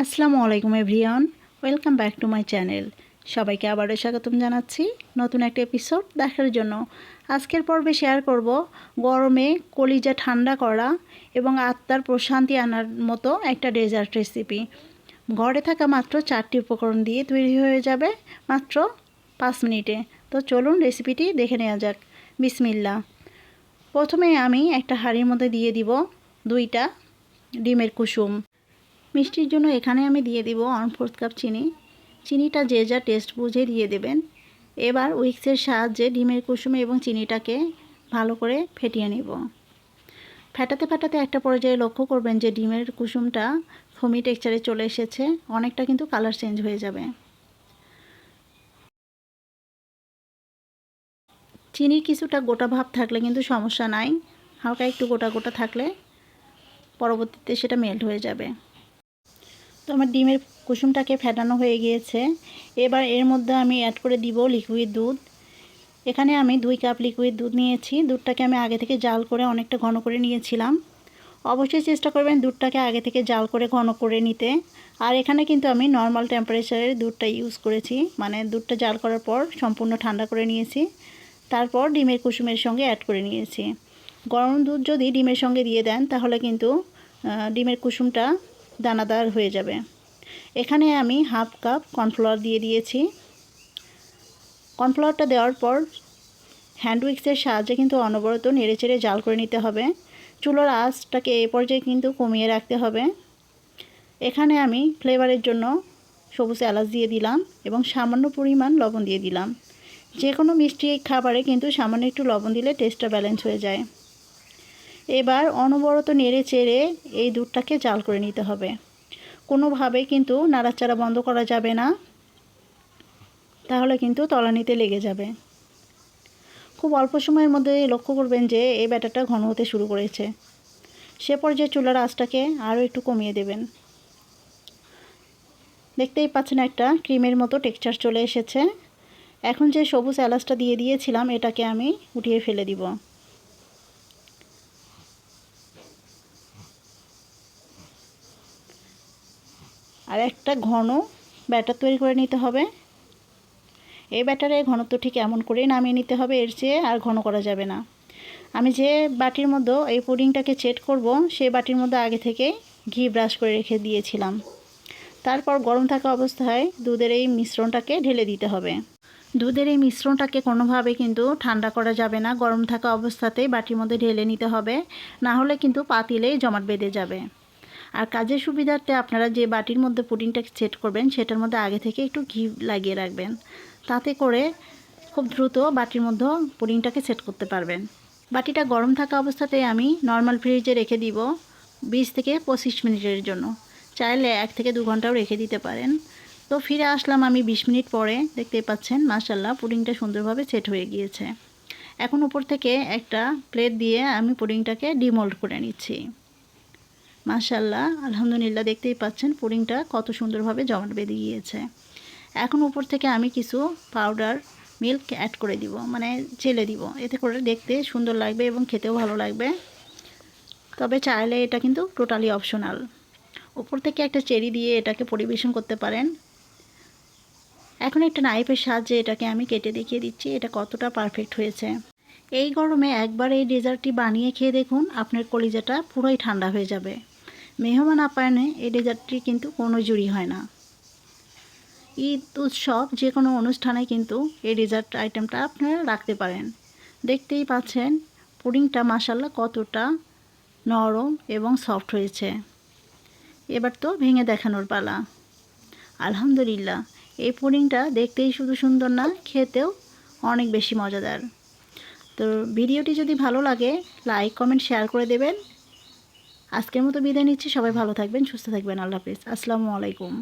আসসালামু আলাইকুম everyone, welcome back to my channel. সবাইকে আবারও স্বাগতম জানাচ্ছি নতুন একটা এপিসোড দেখার জন্য। আজকের পর্বে শেয়ার করব গরমে কলিজা ঠান্ডা করা এবং আত্মার প্রশান্তি আনার মতো একটা ডেজার্ট রেসিপি। ঘরে থাকা মাত্র 4টি উপকরণ দিয়ে তৈরি হয়ে যাবে মাত্র 5 মিনিটে। তো চলুন রেসিপিটি দেখে নেওয়া যাক। বিসমিল্লাহ। প্রথমে আমি একটা হাঁড়ির মধ্যে দিয়ে দিব 2টা ডিমের কুসুম। মিষ্টির জন্য এখানে আমি দিয়ে দিব 1/4 কাপ চিনি। চিনিটা যে যা টেস্ট বুঝে দিয়ে দেবেন। এবার উইক্সের সাহায্যে ডিমের কুসুম এবং চিনিটাকে ভালো করে ফেটিয়ে নেব। ফেটাতে ফেটাতে একটা পর্যায়ে লক্ষ্য করবেন যে ডিমের কুসুমটা ফোমি টেক্সচারে চলে এসেছে, অনেকটা কিন্তু কালার চেঞ্জ হয়ে যাবে। চিনির কিছুটা গোটা ভাব থাকলে কিন্তু সমস্যা নাই, হালকা একটু গোটা গোটা থাকলে পরবর্তীতে সেটা মেল্ট হয়ে যাবে। তো আমার ডিমের কুসুমটাকে ফেটানো হয়ে গিয়েছে। এবার এর মধ্যে আমি অ্যাড করে দিব লিকুইড দুধ। এখানে আমি 2 কাপ লিকুইড দুধ নিয়েছি। দুধটাকে আমি আগে থেকে জাল করে অনেকটা ঘন করে নিয়েছিলাম। অবশ্যই চেষ্টা করবেন দুধটাকে আগে থেকে জাল করে ঘন করে নিতে। আর এখানে কিন্তু আমি নর্মাল টেম্পারেচারের দুধটা ইউজ করেছি, মানে দুধটা জাল করার পর সম্পূর্ণ ঠান্ডা করে নিয়েছি, তারপর ডিমের কুসুমের সঙ্গে অ্যাড করে নিয়েছি। গরম দুধ যদি ডিমের সঙ্গে দিয়ে দেন তাহলে কিন্তু ডিমের কুসুমটা দানাদার হয়ে যাবে। এখানে আমি 1/2 কাপ কর্নফ্লাওয়ার দিয়ে দিয়েছি। কর্নফ্লাওয়ারটা দেওয়ার পর হ্যান্ড উইক্সের সাহায্যে কিন্তু অনবরত নেড়েচেড়ে জাল করে নিতে হবে। চুলার আঁচটাকে এই পর্যায়ে কিন্তু কমিয়ে রাখতে হবে। এখানে আমি ফ্লেভারের জন্য সবুজ এলাচ দিয়ে দিলাম এবং সামান্য পরিমাণ লবণ দিয়ে দিলাম। যে কোনো মিষ্টি খাবারে কিন্তু সামান্য একটু লবণ দিলে টেস্টটা ব্যালেন্স হয়ে যায়। এবার অনবরত নেড়েচেড়ে এই দুধটাকে জাল করে নিতে হবে। কোনোভাবেই কিন্তু নাড়াচাড়া বন্ধ করা যাবে না, তাহলে কিন্তু তলানিতে লেগে যাবে। খুব অল্প সময়ের মধ্যে লক্ষ্য করবেন যে এই ব্যাটারটা ঘন হতে শুরু করেছে। সে পর্যায়ে চুলার আঁচটাকে আরও একটু কমিয়ে দেবেন। দেখতেই পাচ্ছেন একটা ক্রিমের মতো টেক্সচার চলে এসেছে। এখন যে সবুজ এলাচটা দিয়ে দিয়েছিলাম এটাকে আমি উঠিয়ে ফেলে দিব। আর একটা ঘন ব্যাটার তৈরি করে নিতে হবে। এই ব্যাটারের ঘনত্ব ঠিক এমন করেই নামিয়ে নিতে হবে, এর চেয়ে আর ঘন করা যাবে না। আমি যে বাটির মধ্যে এই পুডিংটাকে সেট করব সেই বাটির মধ্যে আগে থেকে ঘি ব্রাশ করে রেখে দিয়েছিলাম। তারপর গরম থাকা অবস্থায় দুধের এই মিশ্রণটাকে ঢেলে দিতে হবে। দুধের এই মিশ্রণটাকে কোনোভাবে কিন্তু ঠান্ডা করা যাবে না, গরম থাকা অবস্থাতেই বাটির মধ্যে ঢেলে নিতে হবে, না হলে কিন্তু পাতিলেই জমাট বেঁধে যাবে। আর কাজের সুবিধার্থে আপনারা যে বাটির মধ্যে পুডিংটাকে সেট করবেন সেটার মধ্যে আগে থেকে একটু ঘি লাগিয়ে রাখবেন, তাতে করে খুব দ্রুত বাটির মধ্যে পুডিংটাকে সেট করতে পারবেন। বাটিটা গরম থাকা অবস্থাতেই আমি নর্মাল ফ্রিজে রেখে দিব 20 থেকে 25 মিনিটের জন্য। চাইলে 1 থেকে 2 ঘন্টাও রেখে দিতে পারেন। তো ফিরে আসলাম আমি 20 মিনিট পরে। দেখতেই পাচ্ছেন মাশাআল্লাহ পুডিংটা সুন্দরভাবে সেট হয়ে গিয়েছে। এখন উপর থেকে একটা প্লেট দিয়ে আমি পুডিংটাকে ডিমোল্ড করে নিচ্ছি। মাশাআল্লাহ আলহামদুলিল্লাহ, দেখতেই পাচ্ছেন পুডিংটা কত সুন্দরভাবে জমাট বেঁধে গিয়েছে। এখন উপর থেকে আমি কিছু পাউডার মিল্ক অ্যাড করে দিব, মানে চেলে দিব, এতে করে দেখতে সুন্দর লাগবে এবং খেতেও ভালো লাগবে। তবে চাইলে এটা কিন্তু টোটালি অপশনাল। উপর থেকে একটা চেরি দিয়ে এটাকে পরিবেশন করতে পারেন। এখন একটা নাইফের সাহায্যে এটাকে আমি কেটে দেখিয়ে দিচ্ছি এটা কতটা পারফেক্ট হয়েছে। এই গরমে একবার এই ডেজার্টটি বানিয়ে খেয়ে দেখুন, আপনার কলিজাটা পুরোই ঠান্ডা হয়ে যাবে। মেহমান আপ্যায়নে এই ডেজার্টটি কিন্তু কোনো জুড়ি হয় না। ঈদ উৎসব যে কোনো অনুষ্ঠানে কিন্তু এই ডেজার্ট আইটেমটা আপনারা রাখতে পারেন। দেখতেই পাচ্ছেন পুডিংটা মাশাআল্লাহ কতটা নরম এবং সফট হয়েছে। এবার তো ভেঙে দেখানোর পালা। আলহামদুলিল্লাহ, এই পুডিংটা দেখতেই শুধু সুন্দর না, খেতেও অনেক বেশি মজাদার। তো ভিডিওটি যদি ভালো লাগে লাইক কমেন্ট শেয়ার করে দেবেন। আজকের মতো বিদায় নিচ্ছি। সবাই ভালো থাকবেন, সুস্থ থাকবেন। আল্লাহ হাফেজ। আসসালামু আলাইকুম।